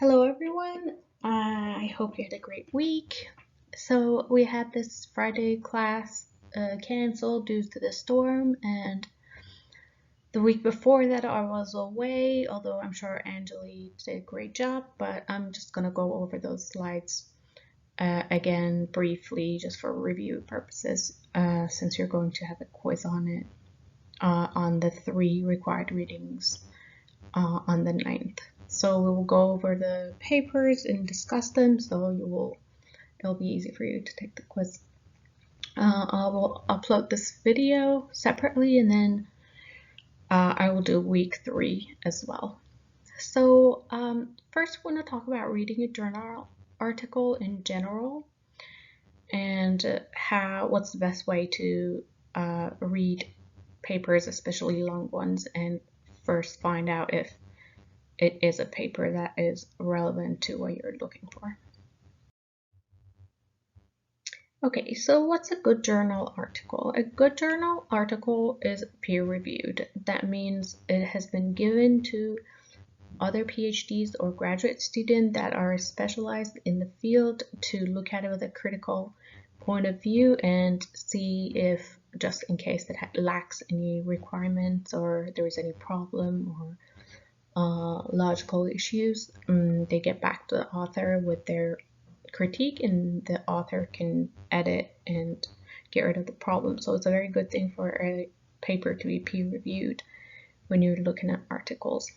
Hello, everyone. I hope you had a great week. So, we had this Friday class canceled due to the storm, and the week before that, I was away, although I'm sure Angeli did a great job. But I'm just going to go over those slides again briefly, just for review purposes, since you're going to have a quiz on it on the 3 required readings on the 9th. So we will go over the papers and discuss them, so it'll be easy for you to take the quiz. I will upload this video separately, and then I will do week 3 as well. So first, I want to talk about reading a journal article in general, and what's the best way to read papers, especially long ones, and first find out if it is a paper that is relevant to what you're looking for. Okay, so what's a good journal article? A good journal article is peer-reviewed. That means it has been given to other PhDs or graduate students that are specialized in the field to look at it with a critical point of view and see if, just in case it lacks any requirements or there is any problem or logical issues, they get back to the author with their critique, and the author can edit and get rid of the problem. So it's a very good thing for a paper to be peer-reviewed when you're looking at articles.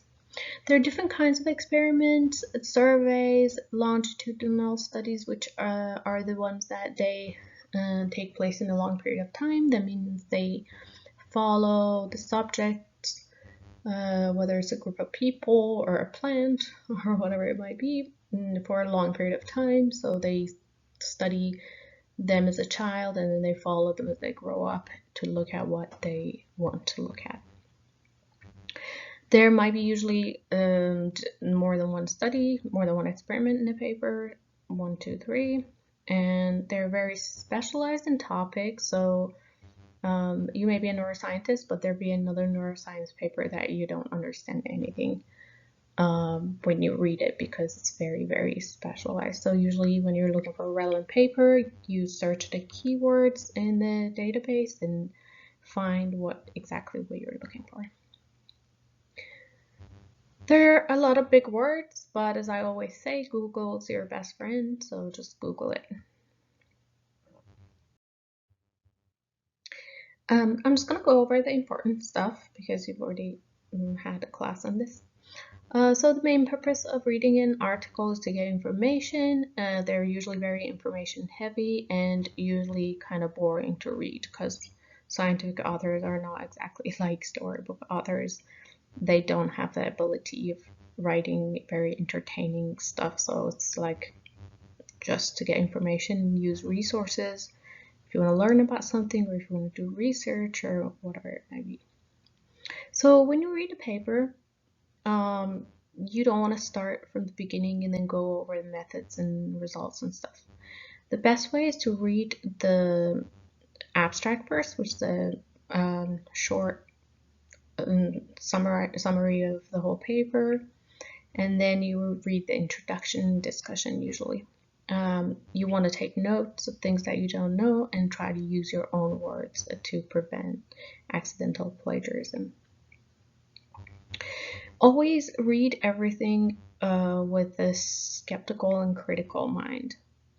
There are different kinds of experiments, surveys, longitudinal studies, which are the ones that they take place in a long period of time. That means they follow the subject, whether it's a group of people or a plant or whatever it might be, for a long period of time. So they study them as a child, and then they follow them as they grow up to look at what they want to look at. There might be usually more than one study, more than one experiment in a paper, 1, 2, 3, and they're very specialized in topics. So you may be a neuroscientist, but there'll be another neuroscience paper that you don't understand anything when you read it, because it's very, very specialized. So usually when you're looking for a relevant paper, you search the keywords in the database and find exactly what you're looking for. There are a lot of big words, but as I always say, Google's your best friend, so just Google it. I'm just going to go over the important stuff because you've already had a class on this. So the main purpose of reading an article is to get information. They're usually very information heavy and usually kind of boring to read, because scientific authors are not exactly like storybook authors. They don't have the ability of writing very entertaining stuff, so it's like just to get information, use resources if you want to learn about something, or if you want to do research or whatever it might be. So when you read a paper, you don't want to start from the beginning and then go over the methods and results and stuff. The best way is to read the abstract first, which is a short summary of the whole paper, and then you read the introduction discussion usually. You want to take notes of things that you don't know and try to use your own words to prevent accidental plagiarism. Always read everything with a skeptical and critical mind.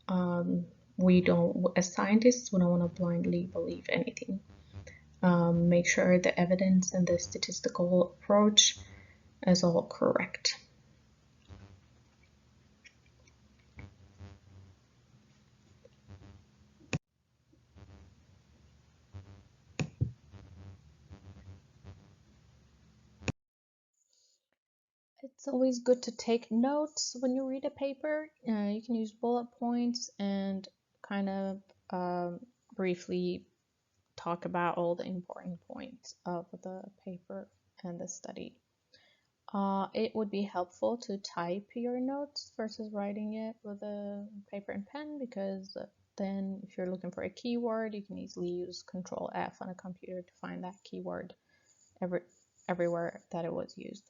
As scientists, we don't want to blindly believe anything. Make sure the evidence and the statistical approach is all correct. It's always good to take notes when you read a paper. You can use bullet points and kind of briefly talk about all the important points of the paper and the study. It would be helpful to type your notes versus writing it with a paper and pen, because then if you're looking for a keyword, you can easily use Control F on a computer to find that keyword everywhere that it was used.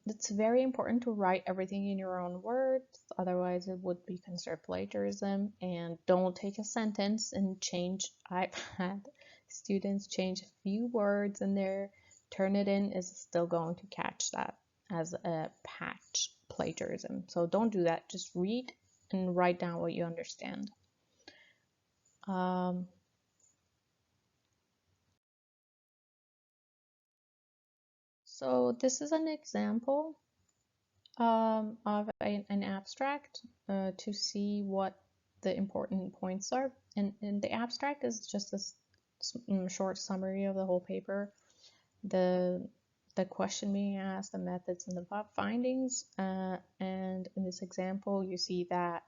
It's very important to write everything in your own words, otherwise it would be considered plagiarism. And don't take a sentence and change. I've had students change a few words in there, Turnitin is still going to catch that as a patch plagiarism. So don't do that. Just read and write down what you understand. So this is an example of an abstract to see what the important points are. And the abstract is just a short summary of the whole paper, the question being asked, the methods, and the findings. And in this example, you see that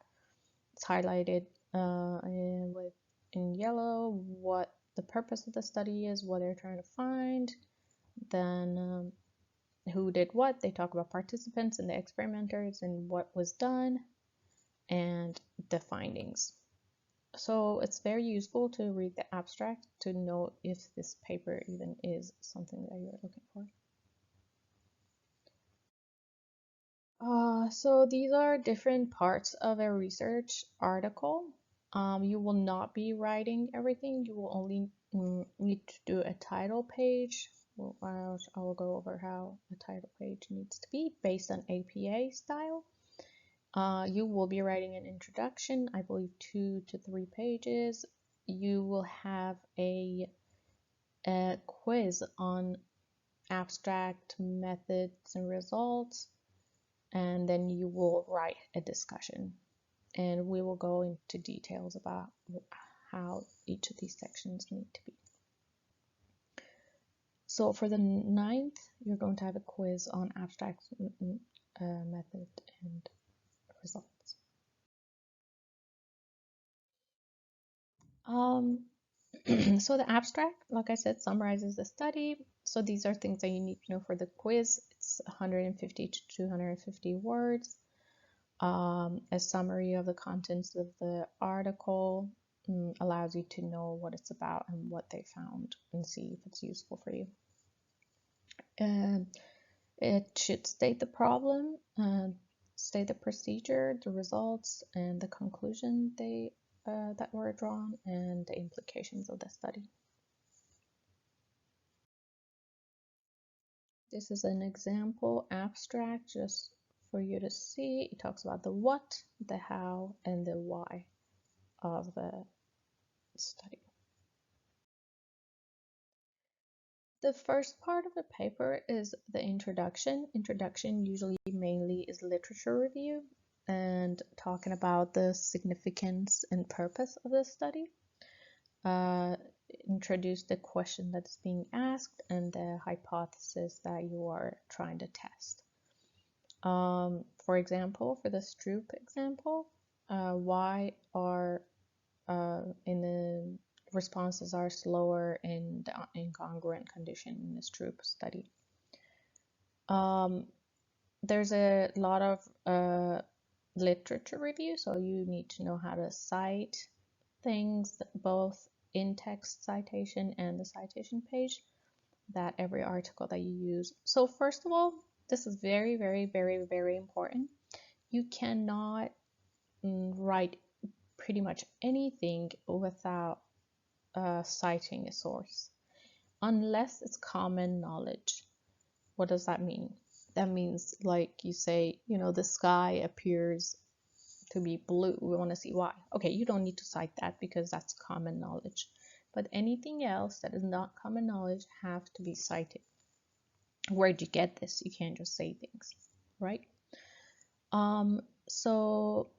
it's highlighted in yellow what the purpose of the study is, what they're trying to find, then who did what. They talk about participants and the experimenters and what was done and the findings. So it's very useful to read the abstract to know if this paper even is something that you're looking for. So these are different parts of a research article. You will not be writing everything. You will only need to do a title page. Well, I will go over how a title page needs to be based on APA style. You will be writing an introduction, I believe 2 to 3 pages. You will have a quiz on abstract methods and results, and then you will write a discussion. And we will go into details about how each of these sections need to be. So for the 9th, you're going to have a quiz on abstract method and results. So the abstract, like I said, summarizes the study. So these are things that you need to know for the quiz. It's 150 to 250 words. A summary of the contents of the article allows you to know what it's about and what they found and see if it's useful for you. And it should state the problem, state the procedure, the results, and the conclusion that were drawn, and the implications of the study. This is an example abstract just for you to see. It talks about the what, the how, and the why of the study. The first part of the paper is the introduction. Introduction usually mainly is literature review and talking about the significance and purpose of the study. Introduce the question that's being asked and the hypothesis that you are trying to test. For example, for the Stroop example, why are in the responses are slower in the incongruent condition in the Stroop study. There's a lot of literature review, so you need to know how to cite things, both in text citation and the citation page, that every article that you use. So first of all, this is very, very, very, very important. You cannot write pretty much anything without citing a source, unless it's common knowledge. What does that mean? That means, like you say, the sky appears to be blue. We want to see why. Okay, you don't need to cite that because that's common knowledge. But anything else that is not common knowledge have to be cited. Where'd you get this? You can't just say things, right? So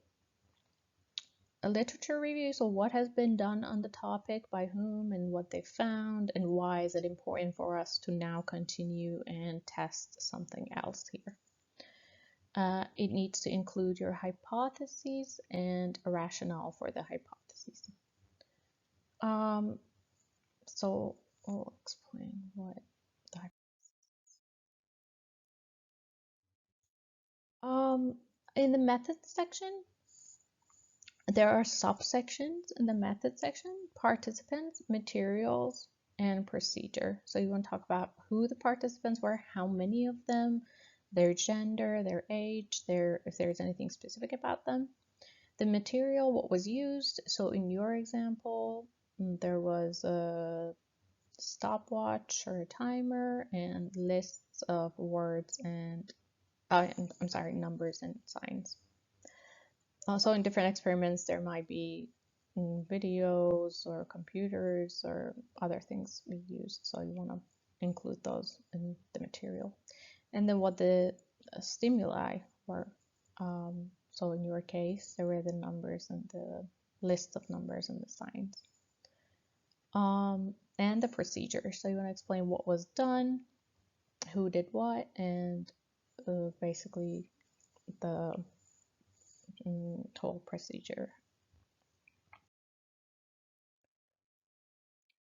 a literature review, so what has been done on the topic, by whom, and what they found, and why is it important for us to now continue and test something else here. It needs to include your hypotheses and a rationale for the hypotheses. So I'll explain what the in the methods section, there are subsections in the method section: participants, materials, and procedure. So you want to talk about who the participants were, how many of them, their gender, their age, if there's anything specific about them, the material, what was used. So in your example, there was a stopwatch or a timer and lists of words and I'm sorry, numbers and signs. Also, in different experiments, there might be videos or computers or other things we used. So you want to include those in the material. And then what the stimuli were. So in your case, there were the numbers and the list of numbers and the signs. And the procedure. So you want to explain what was done, who did what, and basically the whole procedure.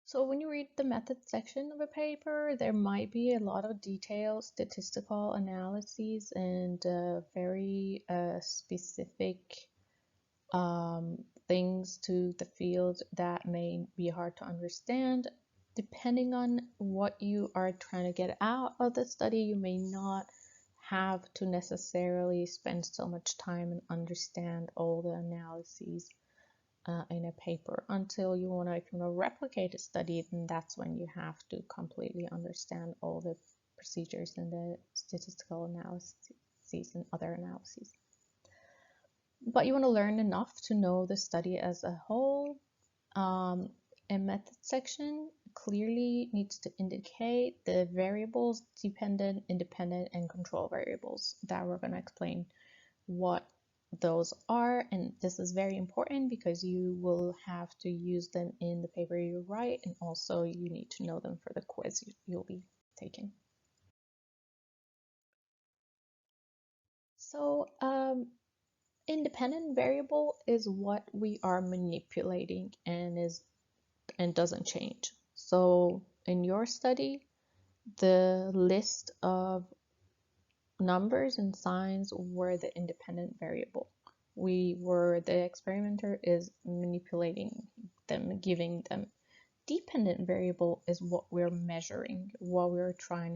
So when you read the methods section of a paper, there might be a lot of detailed statistical analyses and very specific things to the field that may be hard to understand. Depending on what you are trying to get out of the study, you may not have to necessarily spend so much time and understand all the analyses in a paper until you want to, if you want to replicate a study, then that's when you have to completely understand all the procedures and the statistical analyses and other analyses. But you want to learn enough to know the study as a whole. A method section clearly needs to indicate the variables, dependent, independent, and control variables that we're going to explain what those are, and this is very important because you will have to use them in the paper you write, and also you need to know them for the quiz you'll be taking. So independent variable is what we are manipulating and doesn't change. So in your study, the list of numbers and signs were the independent variable. The experimenter is manipulating them, giving them. Dependent variable is what we're measuring, what we're trying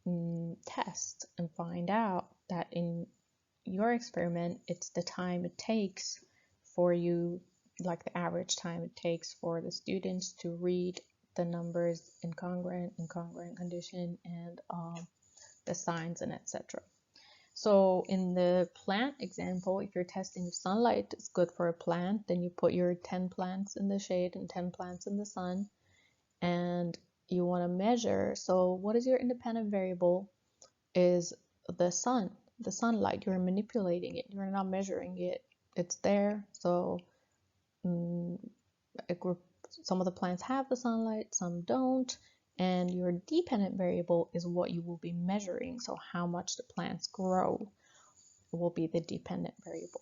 to test and find out that in your experiment, it's the time it takes for you, like the average time it takes for the students to read the numbers in congruent, incongruent condition, and the signs and etc. So in the plant example, if you're testing if sunlight is good for a plant, then you put your 10 plants in the shade and 10 plants in the sun, and you want to measure. So what is your independent variable? Is the sun, the sunlight. You're manipulating it. You're not measuring it. It's there. So some of the plants have the sunlight, some don't. And your dependent variable is what you will be measuring. So how much the plants grow will be the dependent variable.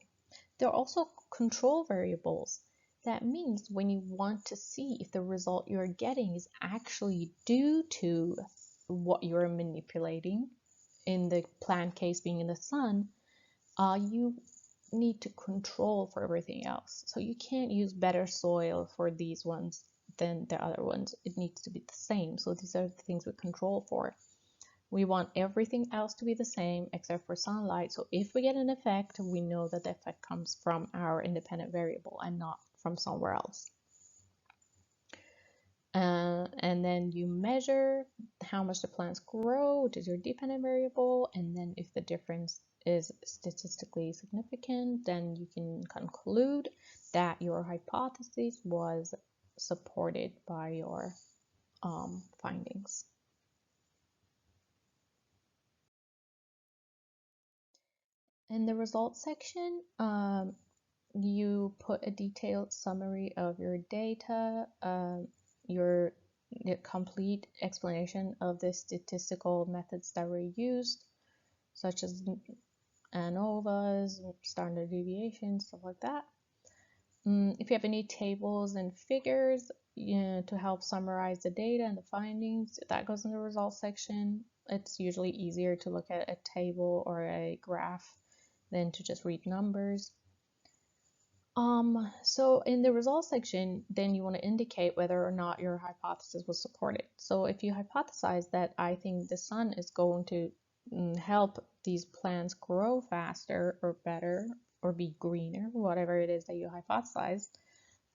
There are also control variables. That means when you want to see if the result you're getting is actually due to what you're manipulating, in the plant case being in the sun, you need to control for everything else. So you can't use better soil for these ones than the other ones. It needs to be the same. So these are the things we control for. We want everything else to be the same except for sunlight. So if we get an effect, we know that the effect comes from our independent variable and not from somewhere else. And then you measure how much the plants grow, which is your dependent variable, and then if the difference is statistically significant, then you can conclude that your hypothesis was supported by your findings. In the results section, you put a detailed summary of your data, your complete explanation of the statistical methods that were used, such as ANOVAs, standard deviations, stuff like that. If you have any tables and figures to help summarize the data and the findings, that goes in the results section. It's usually easier to look at a table or a graph than to just read numbers. So in the results section, then you want to indicate whether or not your hypothesis was supported. So if you hypothesize that I think the sun is going to help these plants grow faster or better or be greener, whatever it is that you hypothesize,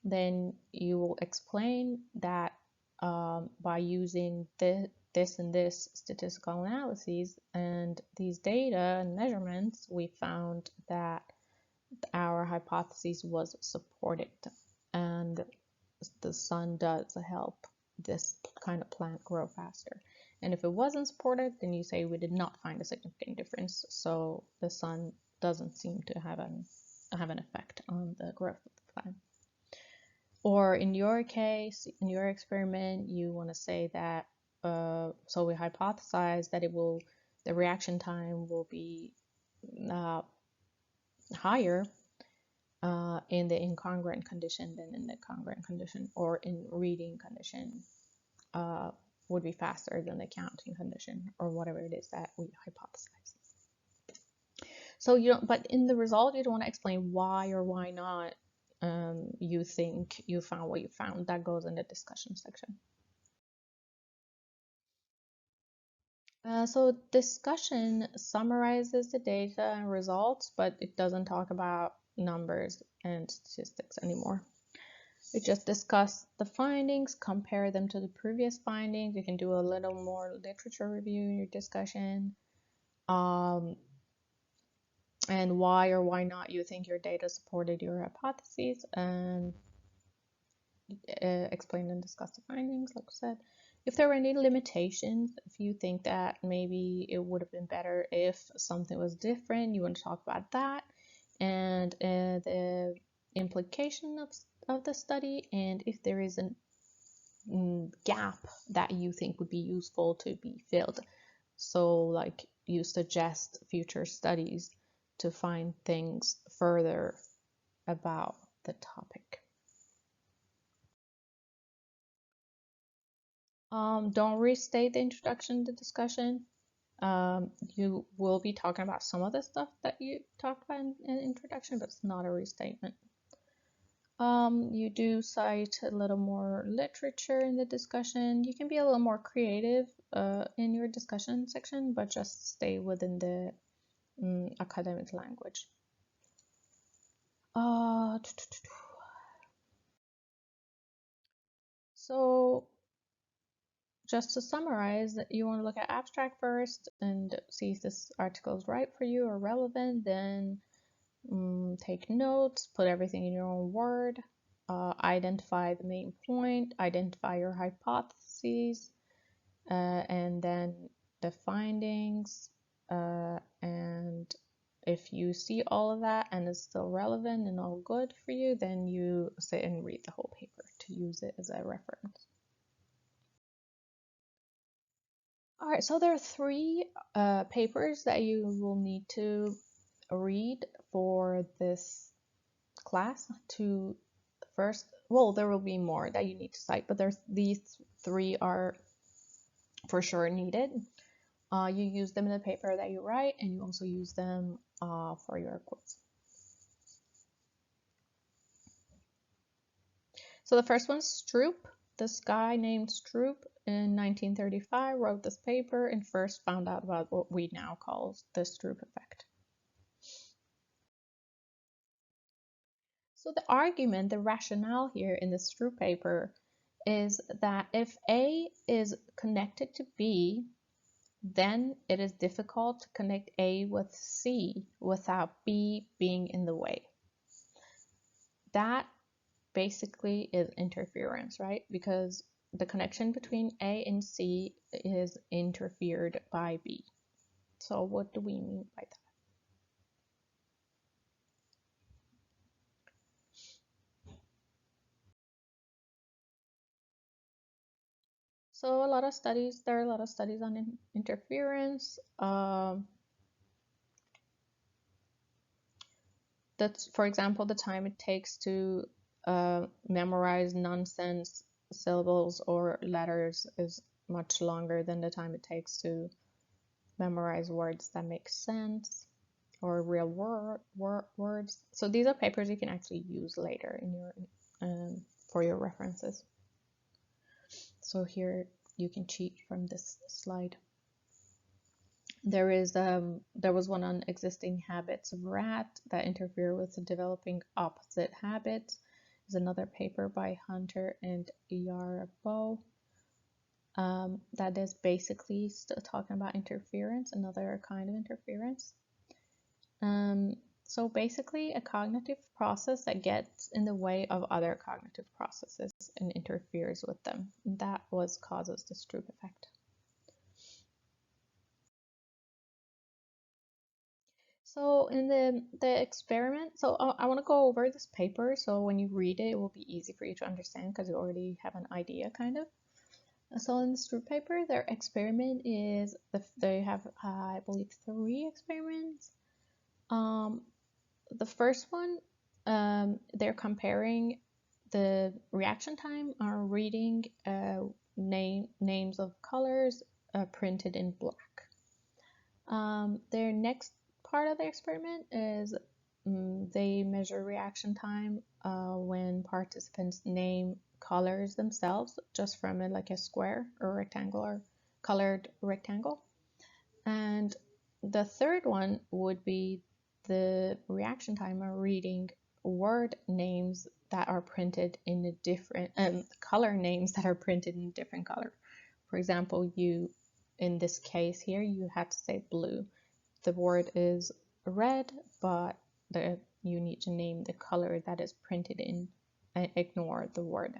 then you will explain that by using this and this statistical analyses and these data and measurements, we found that our hypothesis was supported, and the sun does help this kind of plant grow faster. And if it wasn't supported, then you say we did not find a significant difference, so the sun doesn't seem to have an effect on the growth of the plant. Or in your case, in your experiment, you want to say that so we hypothesize that the reaction time will be higher in the incongruent condition than in the congruent condition, or in reading condition would be faster than the counting condition, or whatever it is that we hypothesize. So you don't, but in the result, you don't want to explain why or why not you think you found what you found. That goes in the discussion section. So discussion summarizes the data and results, but it doesn't talk about numbers and statistics anymore. We just discuss the findings, compare them to the previous findings. You can do a little more literature review in your discussion, and why or why not you think your data supported your hypotheses, and explain and discuss the findings, like I said. If there were any limitations, if you think that maybe it would have been better if something was different, you want to talk about that, and the implication of the study, and if there is a gap that you think would be useful to be filled. So like you suggest future studies to find things further about the topic. Don't restate the introduction to the discussion. You will be talking about some of the stuff that you talked about in introduction, but it's not a restatement. You do cite a little more literature in the discussion. You can be a little more creative in your discussion section, but just stay within the academic language. So just to summarize, you want to look at abstract first and see if this article is right for you or relevant, then take notes, put everything in your own word, identify the main point, identify your hypotheses, and then the findings, and if you see all of that and it's still relevant and all good for you, then you sit and read the whole paper to use it as a reference. All right, so there are three papers that you will need to read for this class. To first, well, there will be more that you need to cite, but these three are for sure needed. You use them in the paper that you write, and you also use them for your quotes. So the first one's Stroop. This guy named Stroop in 1935 wrote this paper and first found out about what we now call the Stroop effect. So the argument, the rationale here in the Stroop paper is that if A is connected to B, then it is difficult to connect A with C without B being in the way. That basically is interference, right? Because the connection between A and C is interfered by B. So what do we mean by that? So there are a lot of studies on interference. That's, for example, the time it takes to memorize nonsense syllables or letters is much longer than the time it takes to memorize words that make sense or real words. So these are papers you can actually use later in your for your references. So here you can cheat from this slide. There was one on existing habits of rat that interfere with the developing opposite habits. There's another paper by Hunter and Yarbo that is basically still talking about interference, another kind of interference. So basically, a cognitive process that gets in the way of other cognitive processes and interferes with them. That was causes the Stroop effect. So in the experiment, so I want to go over this paper. So when you read it, it will be easy for you to understand because you already have an idea, kind of. So in the Stroop paper, their experiment is they have I believe 3 experiments. The first one, they're comparing the reaction time on reading names of colors printed in black. Their next part of the experiment is they measure reaction time when participants name colors themselves just from like a square or rectangular colored rectangle. And the third one would be the reaction time of reading word names that are printed in a different color names that are printed in a different color. For example, in this case here, you have to say blue. The word is red, but you need to name the color that is printed in and ignore the word.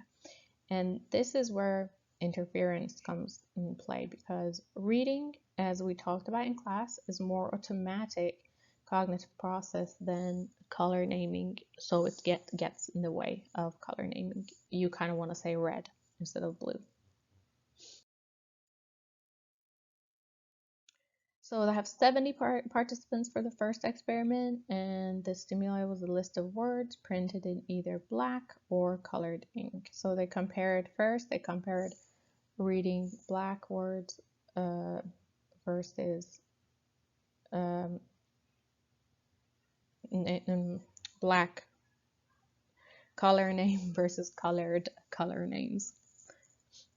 And this is where interference comes in play because reading, as we talked about in class, is more automatic cognitive process than color naming, so it gets in the way of color naming. You kind of want to say red instead of blue. So they have 70 participants for the first experiment, and the stimuli was a list of words printed in either black or colored ink. So they compared reading black words versus black color name versus colored color names.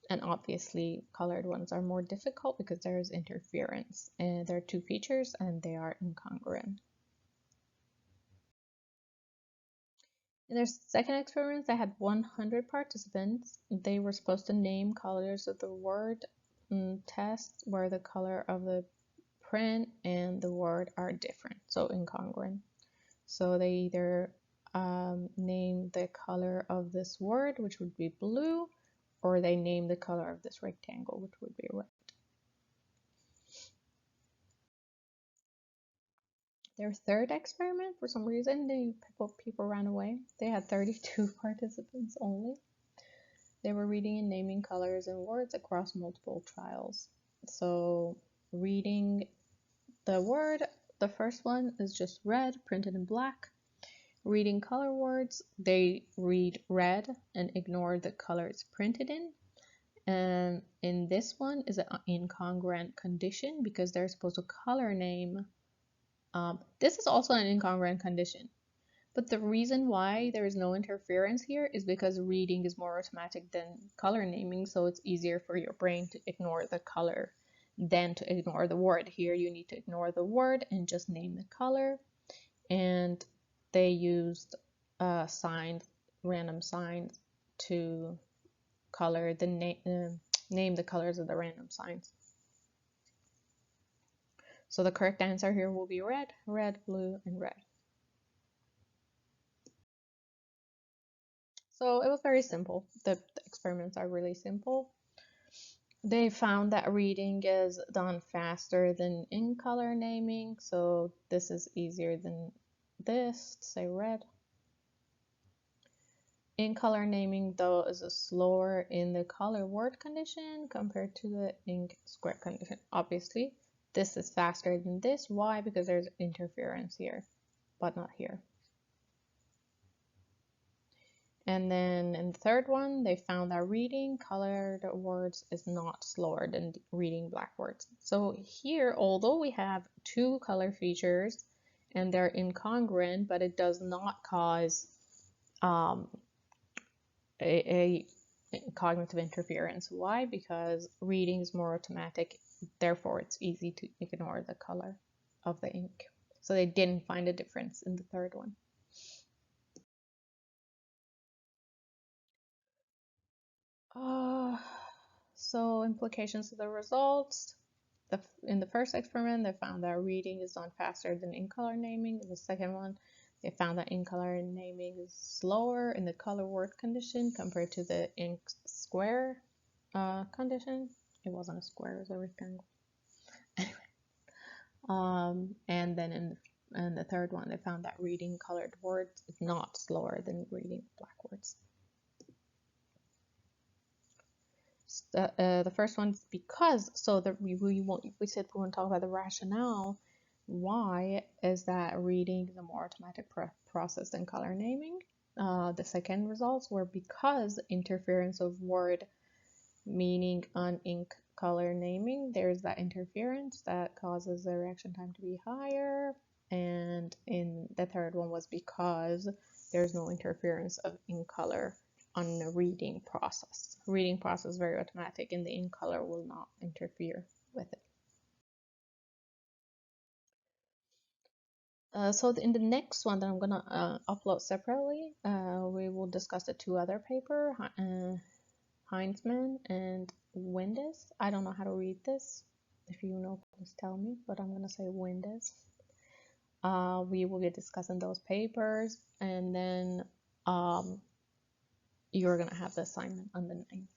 And obviously, colored ones are more difficult because there is interference. And there are 2 features and they are incongruent. In their second experiment, they had 100 participants. They were supposed to name colors of the word test where the color of the print and the word are different, so incongruent. So they either name the color of this word, which would be blue, or they name the color of this rectangle, which would be red. Their third experiment, for some reason, people ran away. They had 32 participants only. They were reading and naming colors and words across multiple trials. So reading the word, the first one is just red, printed in black. Reading color words, they read red and ignore the color it's printed in. And in this one is an incongruent condition because they're supposed to color name. This is also an incongruent condition. But the reason why there is no interference here is because reading is more automatic than color naming, so it's easier for your brain to ignore the color than to ignore the word. Here you need to ignore the word and just name the color. And they used random signs to color the name the colors of the random signs. So the correct answer here will be red, red, blue, and red. So it was very simple. The experiments are really simple. They found that reading is done faster than in color naming, so this is easier than this, say red. In color naming, though, is slower in the color word condition compared to the ink square condition. Obviously, this is faster than this. Why? Because there's interference here, but not here. And then in the third one, they found that reading colored words is not slower than reading black words. So here, although we have 2 color features and they're incongruent, but it does not cause a cognitive interference. Why? Because reading is more automatic therefore it's easy to ignore the color of the ink. So they didn't find a difference in the third one. Uh, so implications of the results. In the first experiment, they found that reading is done faster than ink color naming. In the second one, they found that ink color naming is slower in the color word condition compared to the ink square condition. It wasn't a square, it was a rectangle. And then in the third one, they found that reading colored words is not slower than reading black words. The first one's because, so that we said we want to talk about the rationale. Why is that reading is a more automatic process than color naming? The second results were because interference of word meaning on ink color naming, there's that interference that causes the reaction time to be higher. And in the third one was because there's no interference of ink color on the reading process. Reading process is very automatic and the ink color will not interfere with it. So in the next one that I'm gonna upload separately, we will discuss the two other paper, Heinzman and Windes. I don't know how to read this. If you know, please tell me, but I'm gonna say Windes. We will be discussing those papers, and then you're gonna have the assignment on the 9th.